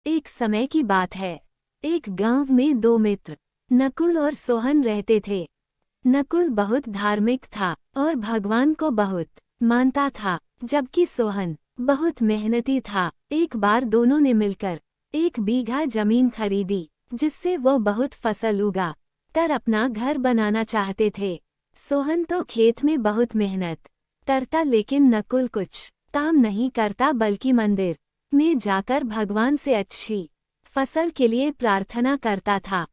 एक समय की बात है। एक गांव में दो मित्र नकुल और सोहन रहते थे। नकुल बहुत धार्मिक था और भगवान को बहुत मानता था, जबकि सोहन बहुत मेहनती था। एक बार दोनों ने मिलकर 1 बीघा जमीन खरीदी, जिससे वो बहुत फसल उगा कर अपना घर बनाना चाहते थे। सोहन तो खेत में बहुत मेहनत करता, लेकिन नकुल कुछ काम नहीं करता, बल्कि मंदिर में जाकर भगवान से अच्छी फसल के लिए प्रार्थना करता था।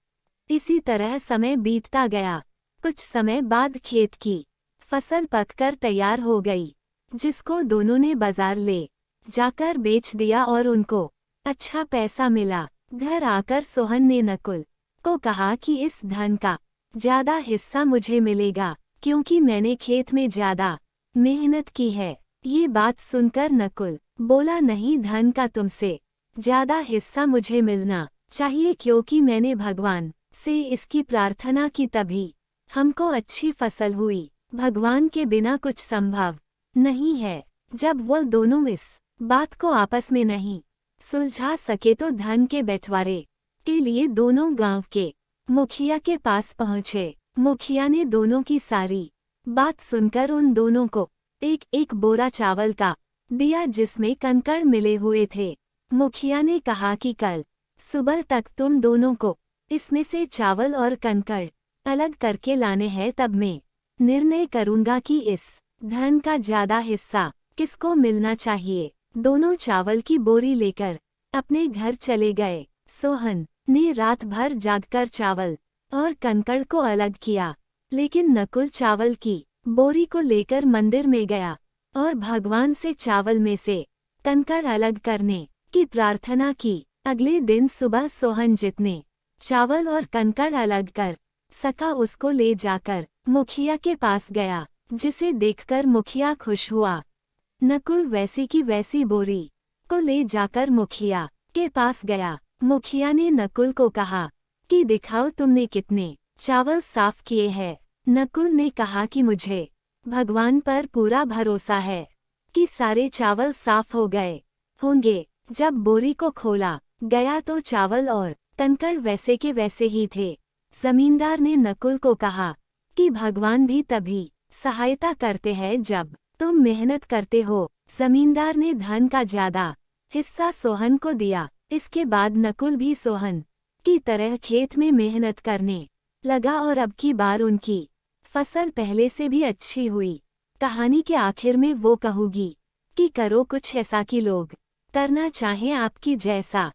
इसी तरह समय बीतता गया। कुछ समय बाद खेत की फसल पककर तैयार हो गई, जिसको दोनों ने बाजार ले जाकर बेच दिया और उनको अच्छा पैसा मिला। घर आकर सोहन ने नकुल को कहा कि इस धन का ज्यादा हिस्सा मुझे मिलेगा, क्योंकि मैंने खेत में ज्यादा मेहनत की है। ये बात सुनकर नकुल बोला, नहीं, धन का तुमसे ज्यादा हिस्सा मुझे मिलना चाहिए, क्योंकि मैंने भगवान से इसकी प्रार्थना की, तभी हमको अच्छी फसल हुई। भगवान के बिना कुछ संभव नहीं है। जब वो दोनों इस बात को आपस में नहीं सुलझा सके तो धन के बंटवारे के लिए दोनों गांव के मुखिया के पास पहुंचे। मुखिया ने दोनों की सारी बात सुनकर उन दोनों को एक एक बोरा चावल का दिया, जिसमें कंकड़ मिले हुए थे। मुखिया ने कहा कि कल सुबह तक तुम दोनों को इसमें से चावल और कंकड़ अलग करके लाने हैं, तब मैं निर्णय करूंगा कि इस धन का ज्यादा हिस्सा किसको मिलना चाहिए। दोनों चावल की बोरी लेकर अपने घर चले गए। सोहन ने रात भर जागकर चावल और कंकड़ को अलग किया, लेकिन नकुल चावल की बोरी को लेकर मंदिर में गया और भगवान से चावल में से कंकड़ अलग करने की प्रार्थना की। अगले दिन सुबह सोहन जितने चावल और कंकड़ अलग कर सका उसको ले जाकर मुखिया के पास गया, जिसे देखकर मुखिया खुश हुआ। नकुल वैसी की वैसी बोरी को ले जाकर मुखिया के पास गया। मुखिया ने नकुल को कहा कि दिखाओ तुमने कितने चावल साफ किए हैं। नकुल ने कहा कि मुझे भगवान पर पूरा भरोसा है कि सारे चावल साफ हो गए होंगे। जब बोरी को खोला गया तो चावल और कंकड़ वैसे के वैसे ही थे। जमींदार ने नकुल को कहा कि भगवान भी तभी सहायता करते हैं जब तुम मेहनत करते हो। जमींदार ने धन का ज्यादा हिस्सा सोहन को दिया। इसके बाद नकुल भी सोहन की तरह खेत में मेहनत करने लगा और अब की बार उनकी फसल पहले से भी अच्छी हुई। कहानी के आखिर में वो कहूँगी कि करो कुछ ऐसा कि लोग करना चाहें आपकी जैसा।